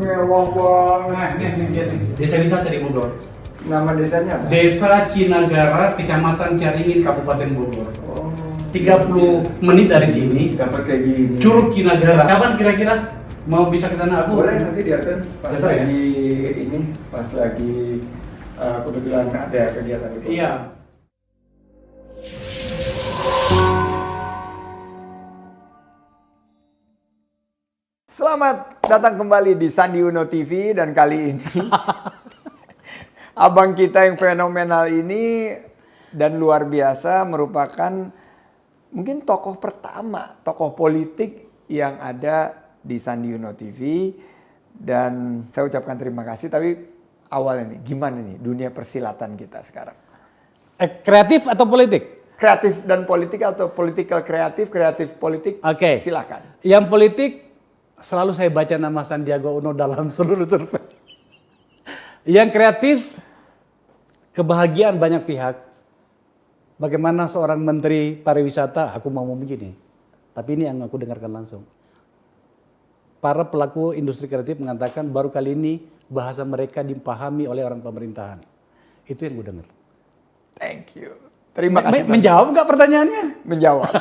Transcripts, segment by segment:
mewah banget. Nah, ini lihat nih. Desa wisata di Bogor. Nama desanya apa? Desa Cinagara, Kecamatan Caringin, Kabupaten Bogor. Oh, 30 menit dari sini. dapat kayak gini. Curug Cinagara. Kapan kira-kira mau bisa ke sana aku? Boleh nanti diatur pas Diatur ya? lagi ini, pas lagi kebetulan ada kegiatan itu. Iya. Selamat datang kembali di Sandi Uno TV dan kali ini abang kita yang fenomenal ini dan luar biasa merupakan mungkin tokoh pertama, tokoh politik yang ada di Sandi Uno TV dan saya ucapkan terima kasih. Tapi awalnya nih gimana nih dunia persilatan kita sekarang? Kreatif atau politik? Kreatif dan politik atau political kreatif, kreatif politik? Oke. Silakan. Yang politik selalu saya baca nama Sandiaga Uno dalam seluruh survei. Yang kreatif, kebahagiaan banyak pihak. Bagaimana seorang menteri pariwisata, aku mau begini. Tapi ini yang aku dengarkan langsung. Para pelaku industri kreatif mengatakan baru kali ini bahasa mereka dipahami oleh orang pemerintahan. Itu yang gue dengar. Thank you. Terima kasih. Menjawab nggak pertanyaannya? Menjawab.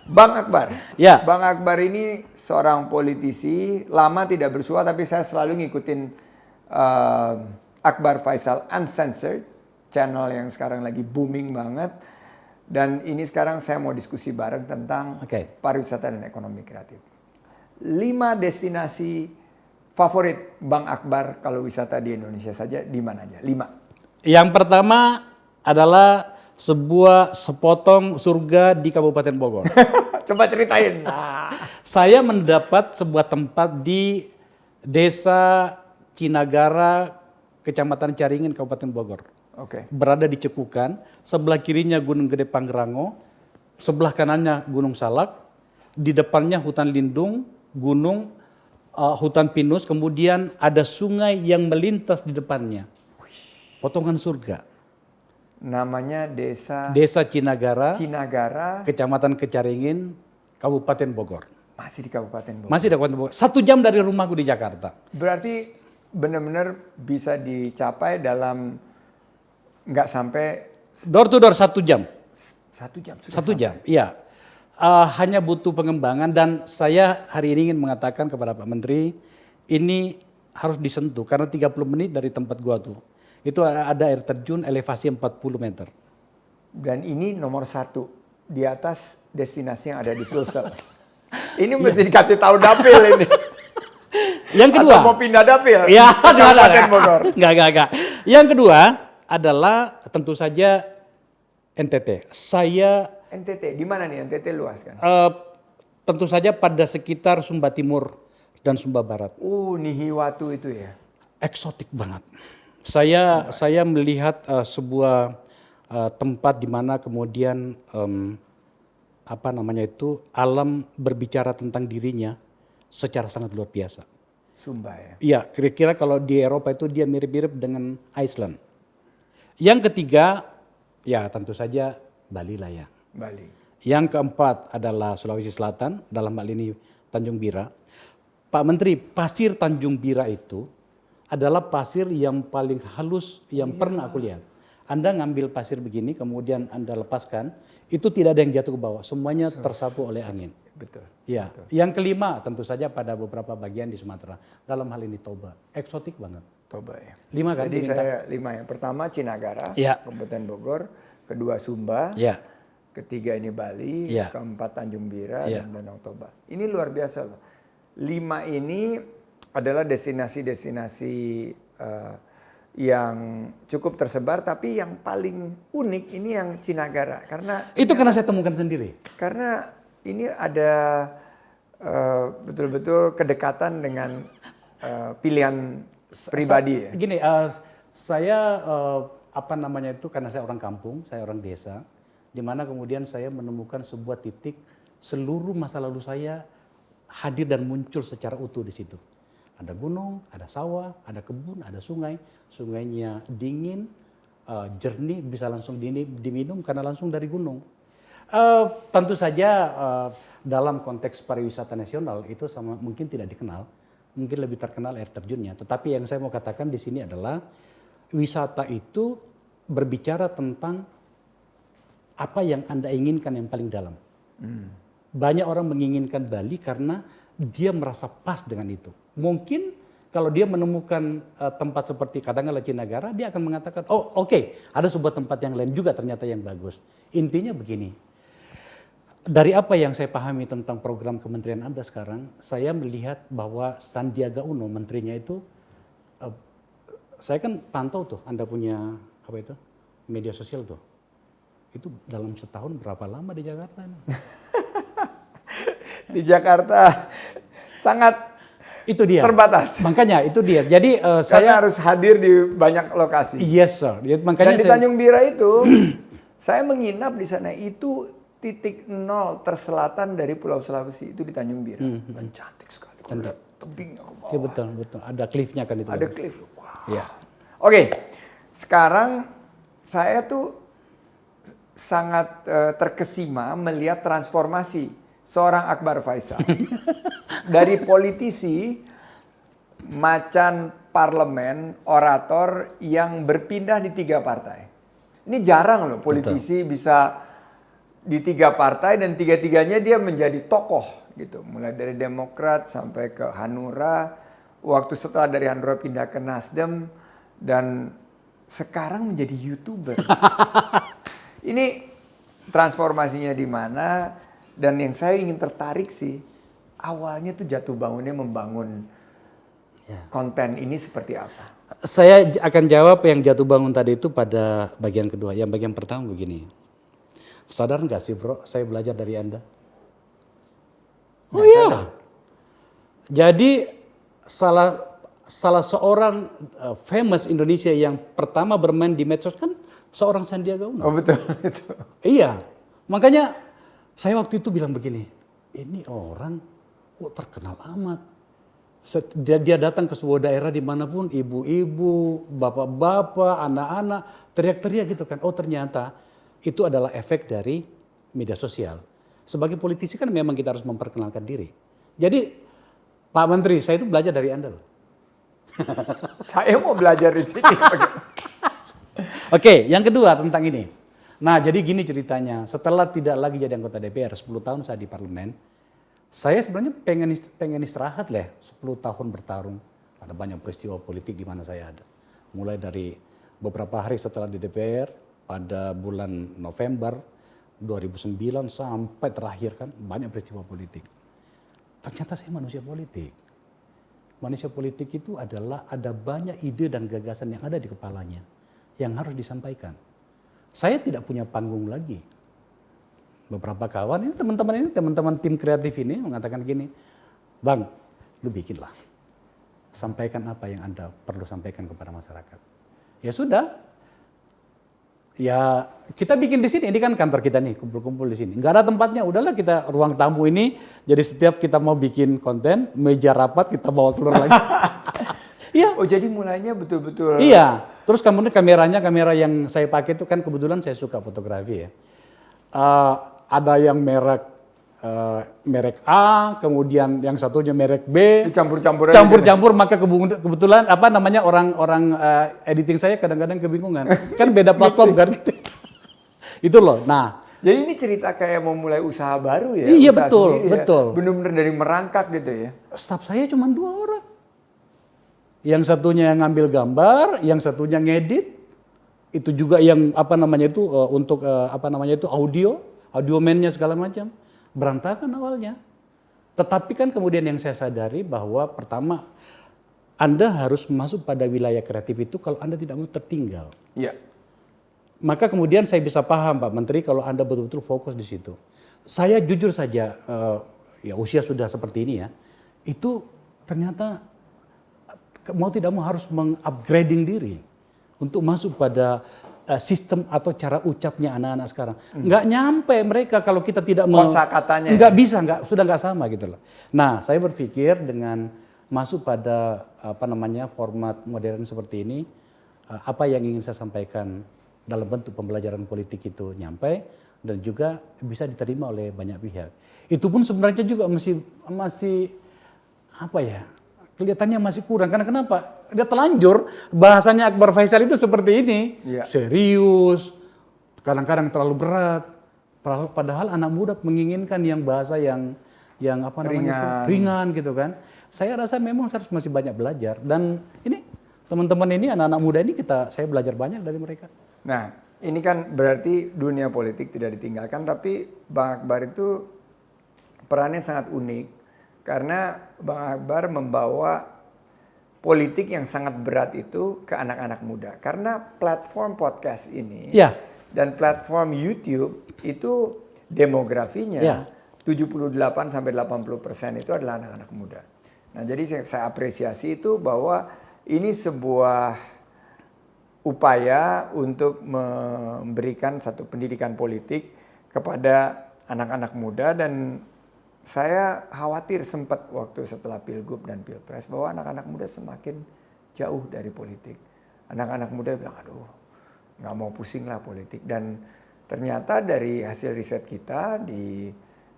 Bang Akbar. Ya. Bang Akbar ini seorang politisi, lama tidak bersua tapi saya selalu ngikutin Akbar Faisal Uncensored, channel yang sekarang lagi booming banget. Dan ini sekarang saya mau diskusi bareng tentang pariwisata dan ekonomi kreatif. 5 destinasi favorit Bang Akbar kalau wisata di Indonesia saja, di mana aja? 5. Yang pertama adalah sebuah sepotong surga di Kabupaten Bogor. Coba ceritain. Saya mendapat sebuah tempat di Desa Cinagara, Kecamatan Caringin, Kabupaten Bogor. Oke. Berada di Cekukan, sebelah kirinya Gunung Gede Pangrango, sebelah kanannya Gunung Salak, di depannya hutan lindung, gunung, hutan pinus, kemudian ada sungai yang melintas di depannya. Potongan surga. Namanya Desa Cinagara, Kecamatan Kecaringin, Kabupaten Bogor. Masih di Kabupaten Bogor. Masih di Kabupaten Bogor. 1 jam dari rumahku di Jakarta. Berarti benar-benar bisa dicapai dalam nggak sampai Door to door 1 jam. 1 jam sudah 1 jam, iya. Hanya butuh pengembangan dan saya hari ini ingin mengatakan kepada Pak Menteri, ini harus disentuh karena 30 menit dari tempat gua tuh. Itu ada air terjun elevasi 40 meter. Dan ini nomor 1 di atas destinasi yang ada di Sulsel. Ini mesti dikasih tahu dapil ini. Yang kedua. Atau mau pindah dapil? Ya, Kabupaten Bogor. Enggak. Yang kedua adalah tentu saja NTT. NTT, di mana nih NTT luas kan? Tentu saja pada sekitar Sumba Timur dan Sumba Barat. Nihiwatu itu ya? Eksotik banget. Saya melihat sebuah tempat di mana kemudian alam berbicara tentang dirinya secara sangat luar biasa. Sumba ya? Iya, kira-kira kalau di Eropa itu dia mirip-mirip dengan Iceland. Yang ketiga, ya tentu saja Bali lah ya. Bali. Yang keempat adalah Sulawesi Selatan, dalam hal ini Tanjung Bira. Pak Menteri, pasir Tanjung Bira itu adalah pasir yang paling halus yang pernah aku lihat. Anda ngambil pasir begini, kemudian Anda lepaskan, itu tidak ada yang jatuh ke bawah, semuanya tersapu oleh angin. Betul. Ya. Betul. Yang kelima tentu saja pada beberapa bagian di Sumatera, dalam hal ini Toba, eksotik banget. Toba ya. 5 kan? Jadi saya 5 yang pertama Cinagara, Kabupaten Bogor, kedua Sumba, ketiga ini Bali, keempat Tanjung Bira dan Danau Toba. Ini luar biasa loh. 5 ini adalah destinasi-destinasi yang cukup tersebar, tapi yang paling unik ini yang Cinagara karena saya temukan sendiri. Karena ini ada betul-betul kedekatan dengan pilihan pribadi ya. Gini, saya karena saya orang kampung, saya orang desa, di mana kemudian saya menemukan sebuah titik seluruh masa lalu saya hadir dan muncul secara utuh di situ. Ada gunung, ada sawah, ada kebun, ada sungai. Sungainya dingin, jernih, bisa langsung diminum karena langsung dari gunung. Tentu saja dalam konteks pariwisata nasional itu mungkin tidak dikenal. mungkin lebih terkenal air terjunnya. Tetapi yang saya mau katakan di sini adalah wisata itu berbicara tentang apa yang Anda inginkan yang paling dalam. Banyak orang menginginkan Bali karena dia merasa pas dengan itu. Mungkin kalau dia menemukan tempat seperti katakanlah Cinagara, dia akan mengatakan, oh oke, ada sebuah tempat yang lain juga ternyata yang bagus. Intinya begini, dari apa yang saya pahami tentang program kementerian Anda sekarang, saya melihat bahwa Sandiaga Uno, menterinya itu, saya kan pantau tuh, Anda punya apa itu, media sosial tuh. Itu dalam setahun berapa lama di Jakarta? Di Jakarta sangat itu dia. Terbatas. Makanya itu dia. Jadi saya harus hadir di banyak lokasi. Yes sir. Makanya dan di Tanjung Bira itu saya menginap di sana itu titik nol terselatan dari Pulau Sulawesi itu di Tanjung Bira. Dan cantik sekali. Tebingnya ke bawah. Ya, betul. Ada cliffnya kan itu. Ada cliff. Wow. Ya. Oke. Sekarang saya tuh sangat terkesima melihat transformasi seorang Akbar Faisal. Dari politisi, macan parlemen, orator yang berpindah di 3 partai. Ini jarang loh politisi bisa di 3 partai dan 3-3-nya dia menjadi tokoh gitu. Mulai dari Demokrat sampai ke Hanura, waktu setelah dari Hanura pindah ke Nasdem dan sekarang menjadi YouTuber. Ini transformasinya di mana? Dan yang saya ingin tertarik sih, awalnya tuh jatuh bangunnya membangun konten ini seperti apa? Saya akan jawab yang jatuh bangun tadi itu pada bagian kedua. Yang bagian pertama begini. Sadar nggak sih bro, saya belajar dari Anda? Oh iya. Jadi salah seorang famous Indonesia yang pertama bermain di medsos kan seorang Sandiaga Uno. Oh betul itu. Iya, makanya saya waktu itu bilang begini, ini orang kok terkenal amat. Dia datang ke sebuah daerah dimanapun, ibu-ibu, bapak-bapak, anak-anak, teriak-teriak gitu kan. Oh ternyata itu adalah efek dari media sosial. Sebagai politisi kan memang kita harus memperkenalkan diri. Jadi Pak Menteri, saya itu belajar dari Anda loh. Saya mau belajar di sini. Oke, yang kedua tentang ini. Nah jadi gini ceritanya, setelah tidak lagi jadi anggota DPR, 10 tahun saya di parlemen, saya sebenarnya pengen istirahat lah, 10 tahun bertarung. Ada banyak peristiwa politik di mana saya ada. Mulai dari beberapa hari setelah di DPR, pada bulan November 2009 sampai terakhir kan banyak peristiwa politik. Ternyata saya manusia politik. Manusia politik itu adalah ada banyak ide dan gagasan yang ada di kepalanya yang harus disampaikan. Saya tidak punya panggung lagi. Beberapa kawan ini teman-teman tim kreatif ini mengatakan gini, Bang, lu bikinlah. Sampaikan apa yang Anda perlu sampaikan kepada masyarakat. Ya sudah. Ya kita bikin di sini, ini kan kantor kita nih, kumpul-kumpul di sini. Enggak ada tempatnya, udahlah kita ruang tamu ini. Jadi setiap kita mau bikin konten, meja rapat kita bawa keluar lagi. Iya. Oh jadi mulainya betul-betul. Iya. Terus kemudian kamera yang saya pakai itu kan kebetulan saya suka fotografi ya. Ada yang merek A, kemudian yang satunya merek B. Campur-campur maka kebetulan apa namanya orang editing saya kadang-kadang kebingungan. Kan beda platform kan gitu. Itu loh. Nah, jadi ini cerita kayak mau mulai usaha baru ya? Iya usaha betul, sendiri, betul. Ya? Benar-benar dari merangkak gitu ya? Staff saya cuma 2 orang. Yang satunya yang ngambil gambar, yang satunya ngedit. Itu juga yang apa namanya itu untuk apa namanya itu audio man-nya segala macam. Berantakan awalnya. Tetapi kan kemudian yang saya sadari bahwa pertama Anda harus masuk pada wilayah kreatif itu kalau Anda tidak mau tertinggal. Iya. Maka kemudian saya bisa paham Pak Menteri kalau Anda betul-betul fokus di situ. Saya jujur saja, ya usia sudah seperti ini ya, itu ternyata mau tidak mau harus mengupgrading diri untuk masuk pada sistem atau cara ucapnya anak-anak sekarang. Nggak nyampe mereka kalau kita tidak kosakatanya. Nggak bisa, sudah nggak sama gitu loh. Nah, saya berpikir dengan masuk pada apa namanya format modern seperti ini, apa yang ingin saya sampaikan dalam bentuk pembelajaran politik itu nyampe dan juga bisa diterima oleh banyak pihak. Itu pun sebenarnya juga masih apa ya? kelihatannya masih kurang. Karena kenapa? Dia telanjur, bahasanya Akbar Faisal itu seperti ini. Serius, kadang-kadang terlalu berat. Padahal anak muda menginginkan yang bahasa yang apa namanya itu ringan gitu kan. Saya rasa memang harus masih banyak belajar. Dan ini teman-teman ini, anak-anak muda ini saya belajar banyak dari mereka. Nah, ini kan berarti dunia politik tidak ditinggalkan, tapi Bang Akbar itu perannya sangat unik. Karena Bang Akbar membawa politik yang sangat berat itu ke anak-anak muda. Karena platform podcast ini dan platform YouTube itu demografinya 78-80% itu adalah anak-anak muda. Nah, jadi saya apresiasi itu bahwa ini sebuah upaya untuk memberikan satu pendidikan politik kepada anak-anak muda. Dan saya khawatir sempat waktu setelah Pilgub dan Pilpres bahwa anak-anak muda semakin jauh dari politik. Anak-anak muda bilang, aduh nggak mau pusing lah politik. Dan ternyata dari hasil riset kita di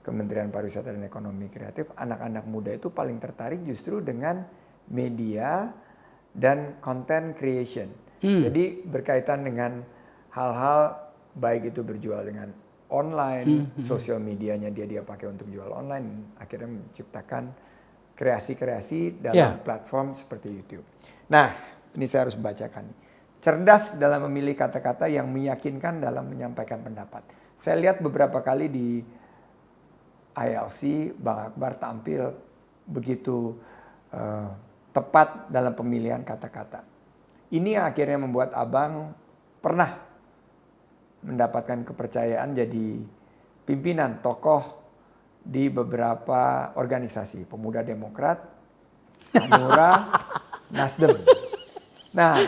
Kementerian Pariwisata dan Ekonomi Kreatif, anak-anak muda itu paling tertarik justru dengan media dan content creation. Jadi berkaitan dengan hal-hal baik itu berjual dengan online, sosial medianya dia pakai untuk jual online, akhirnya menciptakan kreasi-kreasi dalam platform seperti YouTube. Nah, ini saya harus bacakan. Cerdas dalam memilih kata-kata yang meyakinkan dalam menyampaikan pendapat. Saya lihat beberapa kali di ILC, Bang Akbar tampil begitu tepat dalam pemilihan kata-kata. Ini yang akhirnya membuat Abang pernah mendapatkan kepercayaan jadi pimpinan tokoh di beberapa organisasi, Pemuda Demokrat, Hanura, Nasdem. Nah,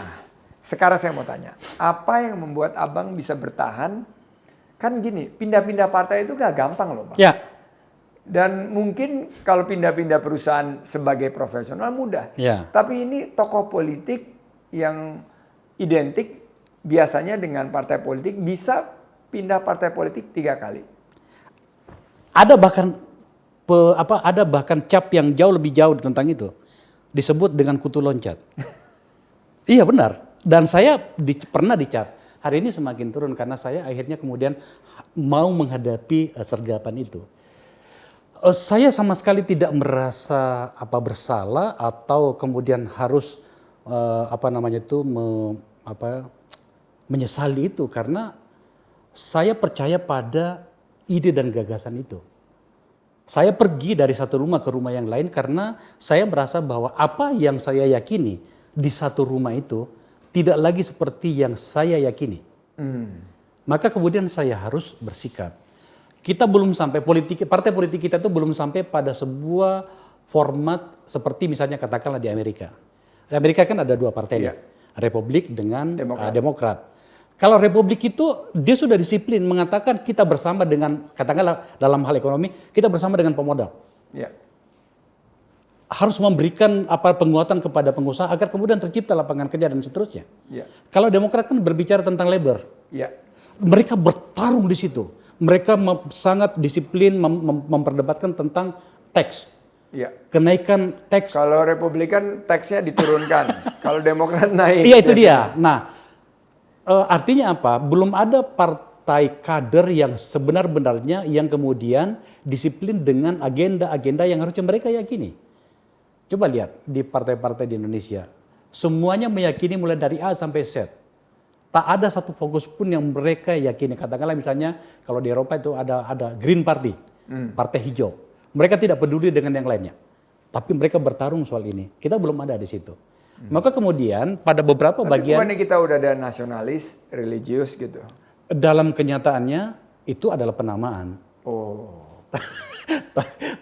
sekarang saya mau tanya, apa yang membuat Abang bisa bertahan? Kan gini, pindah-pindah partai itu gak gampang loh, Bang. Dan mungkin kalau pindah-pindah perusahaan sebagai profesional mudah. Tapi ini tokoh politik yang identik biasanya dengan partai politik, bisa pindah partai politik 3 kali. Ada bahkan cap yang jauh lebih jauh tentang itu. Disebut dengan kutu loncat. Iya benar. Dan saya pernah dicap. Hari ini semakin turun karena saya akhirnya kemudian mau menghadapi sergapan itu. Saya sama sekali tidak merasa bersalah atau kemudian harus menyesali itu, karena saya percaya pada ide dan gagasan itu. Saya pergi dari satu rumah ke rumah yang lain karena saya merasa bahwa apa yang saya yakini di satu rumah itu tidak lagi seperti yang saya yakini. Maka kemudian saya harus bersikap. Kita belum sampai partai politik kita itu belum sampai pada sebuah format seperti misalnya katakanlah di Amerika. Di Amerika kan ada 2 partai, Republik dengan Demokrat. Kalau Republik itu dia sudah disiplin mengatakan kita bersama dengan, katakanlah dalam hal ekonomi, kita bersama dengan pemodal. Harus memberikan penguatan kepada pengusaha agar kemudian tercipta lapangan kerja dan seterusnya. Kalau Demokrat kan berbicara tentang labor. Mereka bertarung di situ. Mereka sangat disiplin memperdebatkan tentang teks. Kenaikan teks. Kalau Republikan teksnya diturunkan. Kalau Demokrat naik. Iya itu dia. Nah, artinya apa? Belum ada partai kader yang sebenar-benarnya yang kemudian disiplin dengan agenda-agenda yang harusnya mereka yakini. Coba lihat di partai-partai di Indonesia. Semuanya meyakini mulai dari A sampai Z. Tak ada satu fokus pun yang mereka yakini. Katakanlah misalnya kalau di Eropa itu ada Green Party, partai hijau. Mereka tidak peduli dengan yang lainnya. Tapi mereka bertarung soal ini. Kita belum ada di situ. Maka kemudian pada beberapa bagian. Bukannya kita udah ada nasionalis, religius gitu. Dalam kenyataannya itu adalah penamaan.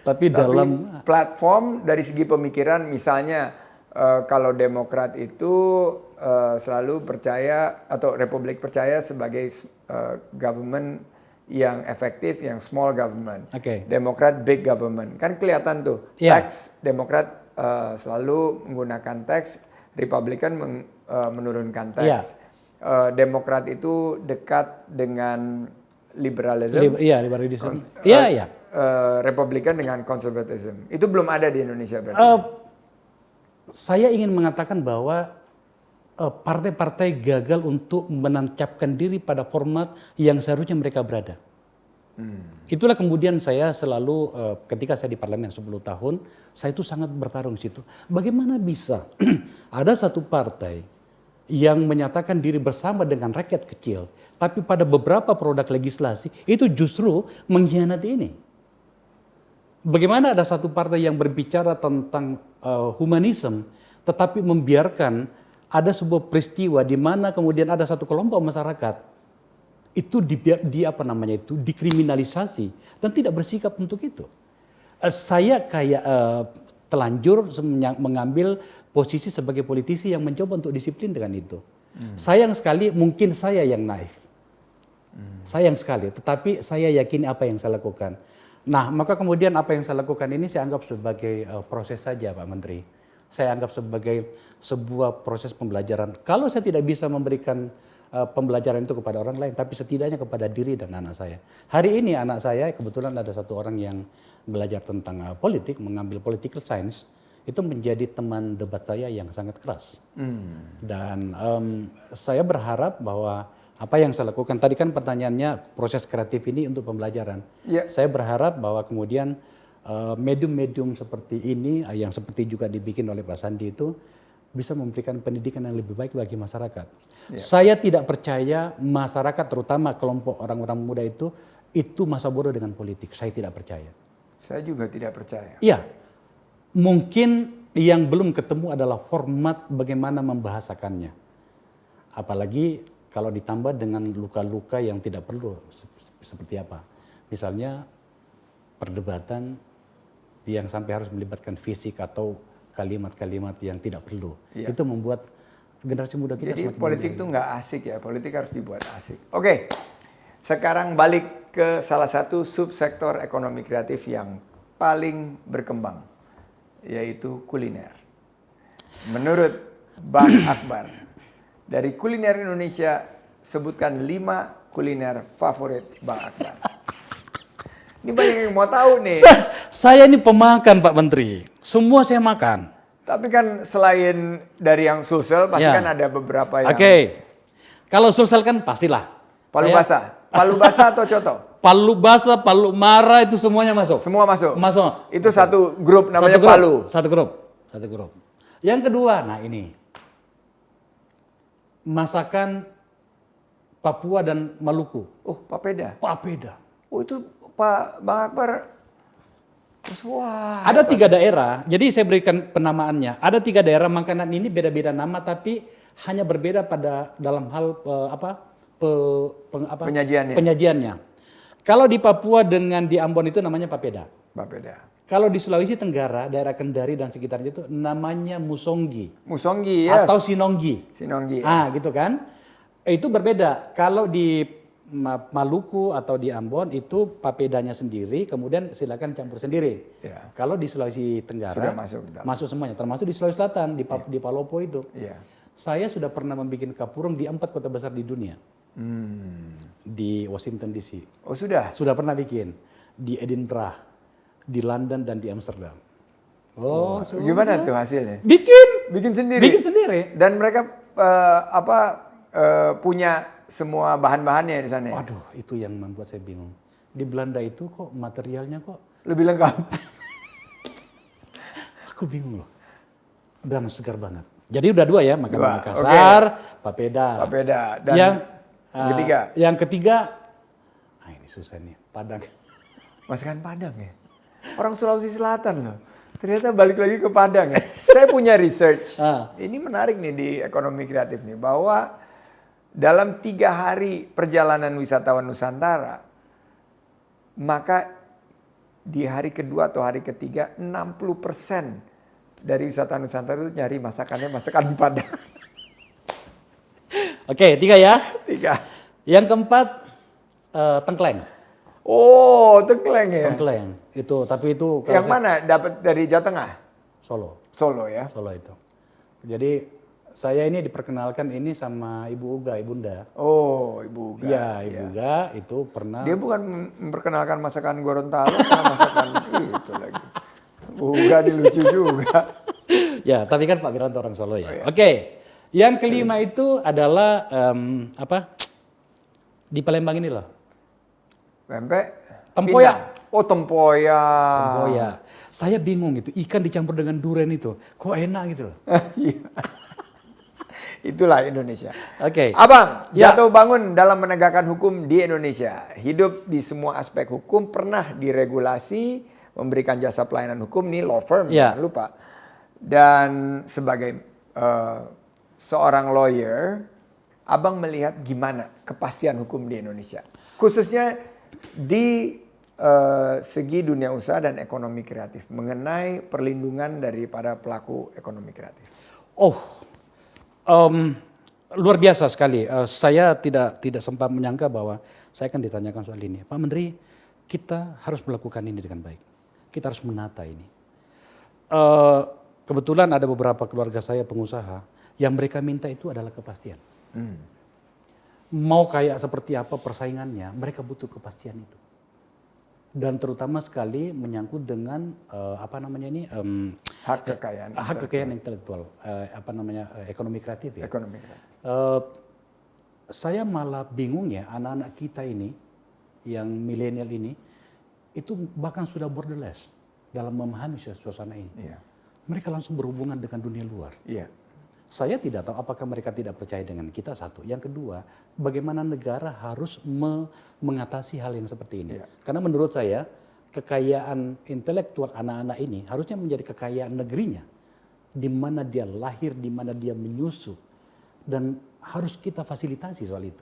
Tapi dalam platform dari segi pemikiran misalnya kalau Demokrat itu selalu percaya atau Republik percaya sebagai government yang efektif, yang small government. Demokrat big government. Kan kelihatan tuh. Tax Demokrat selalu menggunakan tax, Republikan menurunkan tax. Demokrat itu dekat dengan liberalism. Liberalism. Republikan dengan conservatism. Itu belum ada di Indonesia berarti. saya ingin mengatakan bahwa partai-partai gagal untuk menancapkan diri pada format yang seharusnya mereka berada. Itulah kemudian saya selalu ketika saya di parlemen 10 tahun, saya itu sangat bertarung di situ. Bagaimana bisa ada satu partai yang menyatakan diri bersama dengan rakyat kecil, tapi pada beberapa produk legislasi itu justru mengkhianati ini. Bagaimana ada satu partai yang berbicara tentang humanisme, tetapi membiarkan ada sebuah peristiwa di mana kemudian ada satu kelompok masyarakat itu dikriminalisasi dan tidak bersikap untuk itu. Saya kayak telanjur mengambil posisi sebagai politisi yang mencoba untuk disiplin dengan itu. Sayang sekali mungkin saya yang naif. Sayang sekali, tetapi saya yakin apa yang saya lakukan. Nah, maka kemudian apa yang saya lakukan ini saya anggap sebagai proses saja, Pak Menteri. Saya anggap sebagai sebuah proses pembelajaran. Kalau saya tidak bisa memberikan pembelajaran itu kepada orang lain, tapi setidaknya kepada diri dan anak saya. Hari ini anak saya kebetulan ada satu orang yang belajar tentang politik, mengambil political science, itu menjadi teman debat saya yang sangat keras. Dan saya berharap bahwa apa yang saya lakukan, tadi kan pertanyaannya proses kreatif ini untuk pembelajaran. Yeah. Saya berharap bahwa kemudian medium-medium seperti ini, yang seperti juga dibikin oleh Pak Sandi itu, bisa memberikan pendidikan yang lebih baik bagi masyarakat. Yeah. Saya tidak percaya masyarakat, terutama kelompok orang-orang muda itu masa bodoh dengan politik. Saya tidak percaya. Saya juga tidak percaya. Iya, mungkin yang belum ketemu adalah format bagaimana membahasakannya. Apalagi kalau ditambah dengan luka-luka yang tidak perlu, seperti apa. Misalnya perdebatan yang sampai harus melibatkan fisik atau kalimat-kalimat yang tidak perlu. Ya. Itu membuat generasi muda kita jadi politik itu nggak asik ya, politik harus dibuat asik. Oke, sekarang balik ke salah satu subsektor ekonomi kreatif yang paling berkembang, yaitu kuliner. Menurut Bang Akbar, dari kuliner Indonesia, sebutkan 5 kuliner favorit Bang Akbar. Ini banyak yang mau tahu nih. Saya ini pemakan Pak Menteri, semua saya makan. Tapi kan selain dari yang Sulsel, pasti kan ada beberapa yang... Oke, kalau Sulsel kan pastilah. Palu basah atau coto? Palu basah, palu mara itu semuanya masuk. Semua masuk? Masuk. Itu satu grup namanya palu? Satu grup. Yang kedua, nah ini. Masakan Papua dan Maluku. Oh, papeda? Papeda. Oh, itu Pak Bang Akbar. Wah. Ada 3 daerah, jadi saya berikan penamaannya. Ada 3 daerah makanan ini beda-beda nama, tapi hanya berbeda pada dalam hal penyajiannya. Kalau di Papua dengan di Ambon itu namanya papeda. Papeda. Kalau di Sulawesi Tenggara, daerah Kendari dan sekitarnya itu namanya musonggi. Musonggi, yes. Atau sinonggi. Sinonggi. Gitu kan. Itu berbeda. Kalau di Maluku atau di Ambon itu papedanya sendiri, kemudian silakan campur sendiri. Ya. Kalau di Sulawesi Tenggara sudah masuk semuanya, termasuk di Sulawesi Selatan, di Palopo itu. Ya. Saya sudah pernah membuat kapurung di 4 kota besar di dunia. Di Washington DC. Oh sudah? Sudah pernah bikin. Di Edinburgh, di London dan di Amsterdam. Oh, gimana tuh hasilnya? Bikin sendiri. Dan mereka punya semua bahan-bahannya di sana. Waduh, itu yang membuat saya bingung. Di Belanda itu kok materialnya kok lebih lengkap. Aku bingung loh. Dan segar banget. Jadi udah 2 ya, makanan Makassar, papeda. Dan yang ketiga, ini susah nih, Padang. Masakan Padang ya? Orang Sulawesi Selatan loh. Ternyata balik lagi ke Padang ya. Saya punya research. Ini menarik nih di ekonomi kreatif nih, bahwa dalam 3 hari perjalanan wisatawan Nusantara, maka di hari kedua atau hari ketiga 60% dari wisatawan Nusantara itu nyari masakan Padang. Oke, 3 ya. 3. Yang keempat, tengkleng. Oh, tengkleng ya. Tengkleng itu, tapi itu. Yang mana? Dapat dari Jawa Tengah? Solo ya. Solo itu. Jadi saya ini diperkenalkan ini sama Ibu Uga, Ibunda. Oh, Ibu Uga. Iya, Ibu Uga itu pernah. Dia bukan memperkenalkan masakan Gorontalo, masakan itu lagi. Ibu Uga ini lucu juga. Ya, tapi kan Pak Wiranto orang Solo ya. Oh, iya. Oke. Yang kelima itu adalah di Palembang ini loh. Pempek. Tempoyak. Oh, tempoyak. Tempoyak. Saya bingung itu, ikan dicampur dengan durian itu. Kok enak gitu loh. Itulah Indonesia. Oke. Abang, jatuh bangun dalam menegakkan hukum di Indonesia. Hidup di semua aspek hukum, pernah diregulasi, memberikan jasa pelayanan hukum, nih law firm, jangan lupa. Dan sebagai seorang lawyer, Abang melihat gimana kepastian hukum di Indonesia? Khususnya di segi dunia usaha dan ekonomi kreatif, mengenai perlindungan daripada pelaku ekonomi kreatif. Luar biasa sekali. Saya tidak sempat menyangka bahwa saya akan ditanyakan soal ini. Pak Menteri, kita harus melakukan ini dengan baik. Kita harus menata ini. Kebetulan ada beberapa keluarga saya pengusaha yang mereka minta itu adalah kepastian. Mau kayak seperti apa persaingannya, mereka butuh kepastian itu. Dan terutama sekali menyangkut dengan hak kekayaan intelektual, ekonomi kreatif ya. Ekonomi kreatif. Saya malah bingung ya, anak-anak kita ini yang milenial ini itu bahkan sudah borderless dalam memahami suasana ini. Iya. Mereka langsung berhubungan dengan dunia luar. Iya. Saya tidak tahu apakah mereka tidak percaya dengan kita, satu. Yang kedua, bagaimana negara harus mengatasi hal yang seperti ini. Yeah. Karena menurut saya, kekayaan intelektual anak-anak ini harusnya menjadi kekayaan negerinya. Di mana dia lahir, di mana dia menyusup. Dan harus kita fasilitasi soal itu.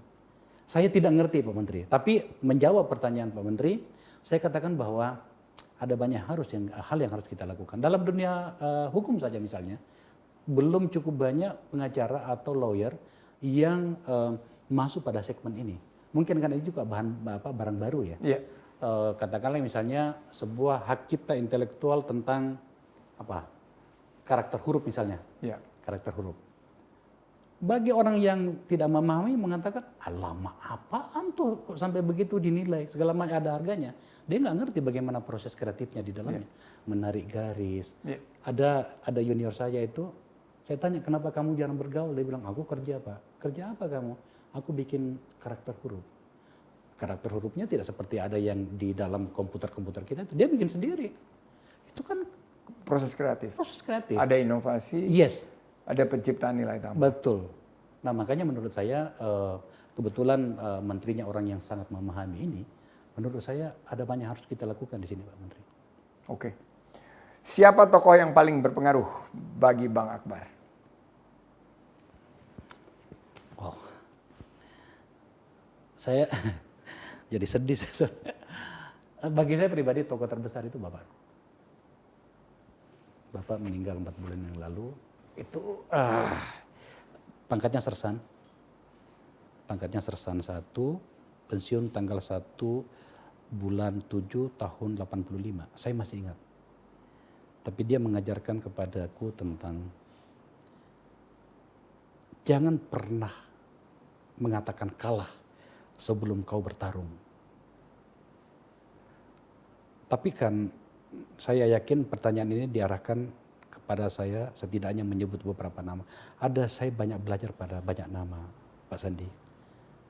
Saya tidak ngerti Pak Menteri, tapi menjawab pertanyaan Pak Menteri, saya katakan bahwa ada banyak hal yang harus kita lakukan. Dalam dunia hukum saja misalnya, belum cukup banyak pengacara atau lawyer yang masuk pada segmen ini. Mungkin kan ini juga barang baru ya. Yeah. Katakanlah misalnya sebuah hak cipta intelektual tentang karakter huruf misalnya. Yeah. Karakter huruf. Bagi orang yang tidak memahami mengatakan, alamak apaan tuh kok sampai begitu dinilai, segala macam ada harganya. Dia nggak ngerti bagaimana proses kreatifnya di dalamnya. Yeah. Menarik garis. Yeah. Ada junior saya itu, saya tanya, kenapa kamu jarang bergaul? Dia bilang, aku kerja Pak. Kerja apa kamu? Aku bikin karakter huruf. Karakter hurufnya tidak seperti ada yang di dalam komputer-komputer kita. Dia bikin sendiri. Itu kan proses kreatif. Proses kreatif. Ada inovasi. Yes. Ada penciptaan nilai tambah. Betul. Nah makanya menurut saya, kebetulan menterinya orang yang sangat memahami ini. Menurut saya ada banyak harus kita lakukan di sini Pak Menteri. Oke. Siapa tokoh yang paling berpengaruh bagi Bang Akbar? Wow. Saya jadi sedih. Bagi saya pribadi tokoh terbesar itu bapakku. Bapak meninggal 4 bulan yang lalu. Itu pangkatnya sersan. Pangkatnya sersan 1, pensiun tanggal 1 bulan 7 tahun 85. Saya masih ingat. Tapi dia mengajarkan kepadaku tentang jangan pernah mengatakan kalah sebelum kau bertarung. Tapi kan saya yakin pertanyaan ini diarahkan kepada saya setidaknya menyebut beberapa nama. Saya banyak belajar pada banyak nama Pak Sandi,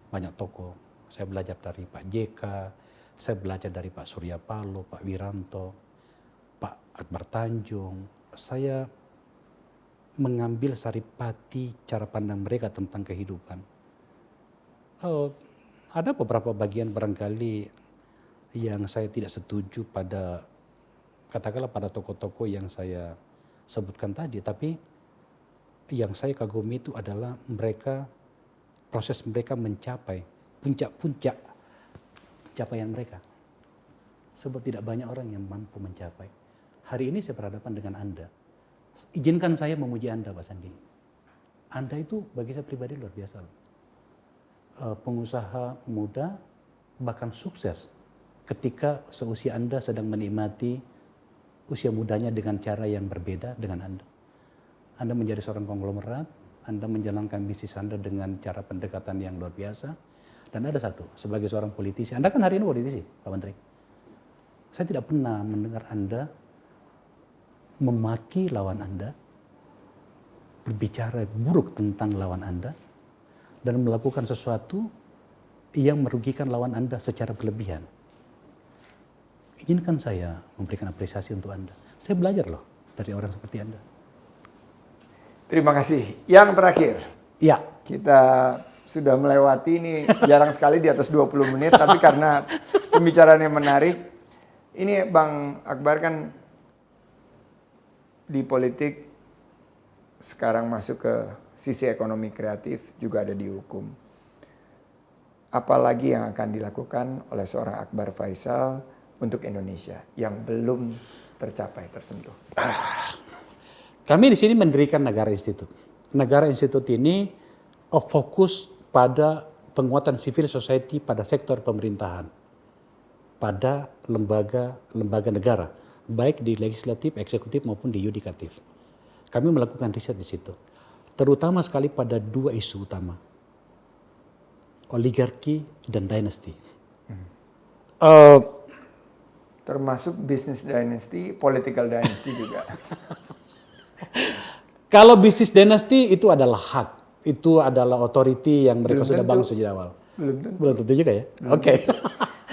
banyak tokoh. Saya belajar dari Pak JK, saya belajar dari Pak Surya Paloh, Pak Wiranto, Pak Akbar Tanjung. Saya mengambil saripati cara pandang mereka tentang kehidupan. Ada beberapa bagian barangkali yang saya tidak setuju pada, katakanlah pada tokoh-tokoh yang saya sebutkan tadi. Tapi yang saya kagumi itu adalah proses mereka mencapai puncak-puncak capaian mereka. Sebab tidak banyak orang yang mampu mencapai. Hari ini saya berhadapan dengan Anda. Izinkan saya memuji Anda Pak Sandi. Anda itu bagi saya pribadi luar biasa. Pengusaha muda bahkan sukses ketika seusia Anda sedang menikmati usia mudanya dengan cara yang berbeda dengan Anda. Anda menjadi seorang konglomerat, Anda menjalankan bisnis Anda dengan cara pendekatan yang luar biasa. Dan ada satu, sebagai seorang politisi, Anda kan hari ini politisi Pak Menteri. Saya tidak pernah mendengar Anda memaki lawan Anda berbicara buruk tentang lawan Anda dan melakukan sesuatu yang merugikan lawan Anda secara berlebihan. Izinkan saya memberikan apresiasi untuk Anda. Saya belajar loh dari orang seperti Anda. Terima kasih. Yang terakhir. Ya. Kita sudah melewati ini jarang sekali di atas 20 menit, tapi karena pembicaraannya menarik. Ini Bang Akbar kan di politik sekarang masuk ke sisi ekonomi kreatif, juga ada di hukum. Apalagi yang akan dilakukan oleh seorang Akbar Faisal untuk Indonesia yang belum tercapai, tersentuh? Kami di sini mendirikan Negara Institute. Negara Institute ini fokus pada penguatan civil society pada sektor pemerintahan, pada lembaga negara, baik di legislatif, eksekutif maupun di yudikatif. Kami melakukan riset di situ, terutama sekali pada dua isu utama, oligarki dan dynasty. Termasuk business dynasty, political dynasty juga. Kalau bisnis dynasty itu adalah hak, itu adalah authority yang mereka sudah bangun sejak awal. Belum tentu juga ya. Oke.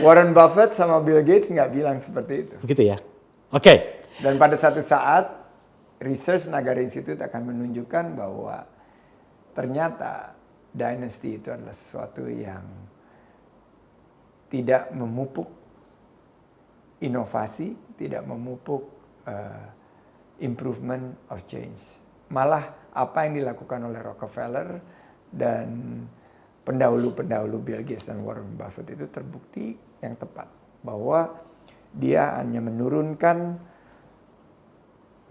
Warren Buffett sama Bill Gates nggak bilang seperti itu. Begitu ya. Oke. Dan pada satu saat research Nagara Institute akan menunjukkan bahwa ternyata dynasty itu adalah sesuatu yang tidak memupuk inovasi, tidak memupuk improvement of change. Malah apa yang dilakukan oleh Rockefeller dan pendahulu-pendahulu Bill Gates dan Warren Buffett itu terbukti yang tepat. Bahwa dia hanya menurunkan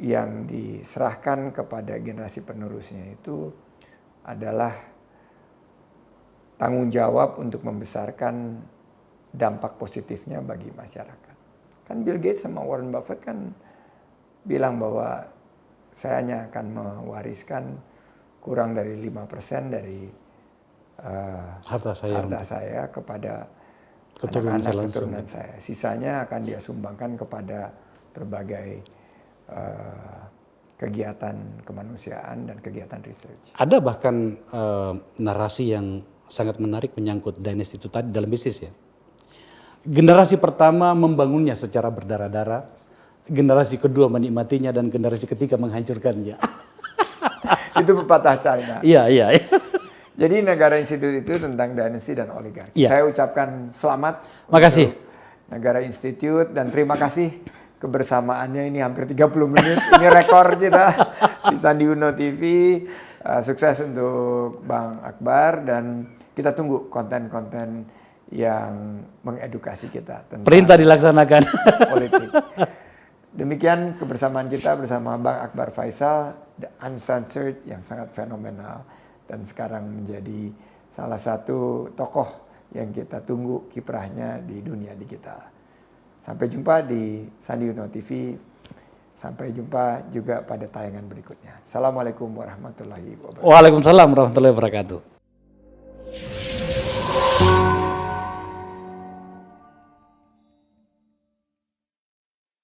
yang diserahkan kepada generasi penerusnya itu adalah tanggung jawab untuk membesarkan dampak positifnya bagi masyarakat. Kan Bill Gates sama Warren Buffett kan bilang bahwa saya hanya akan mewariskan kurang dari 5% dari harta saya kepada keturunan saya. Sisanya akan dia sumbangkan kepada berbagai kegiatan kemanusiaan dan kegiatan research. Ada bahkan narasi yang sangat menarik menyangkut dynasty itu tadi dalam bisnis ya. Generasi pertama membangunnya secara berdarah-darah, generasi kedua menikmatinya, dan generasi ketiga menghancurkannya. Itu pepatah China. Iya. Jadi Negara Institute itu tentang dynasty dan oligarki. Ya. Saya ucapkan selamat. Makasih. Negara Institute dan terima kasih kebersamaannya ini hampir 30 menit. Ini rekor kita di Sandi Uno TV. Sukses untuk Bang Akbar dan kita tunggu konten-konten yang mengedukasi kita tentang perintah dilaksanakan politik. Demikian kebersamaan kita bersama Bang Akbar Faisal, The Uncensored, yang sangat fenomenal dan sekarang menjadi salah satu tokoh yang kita tunggu kiprahnya di dunia digital. Sampai jumpa di Sandi Uno TV. Sampai jumpa juga pada tayangan berikutnya. Assalamualaikum warahmatullahi wabarakatuh. Waalaikumsalam warahmatullahi wabarakatuh.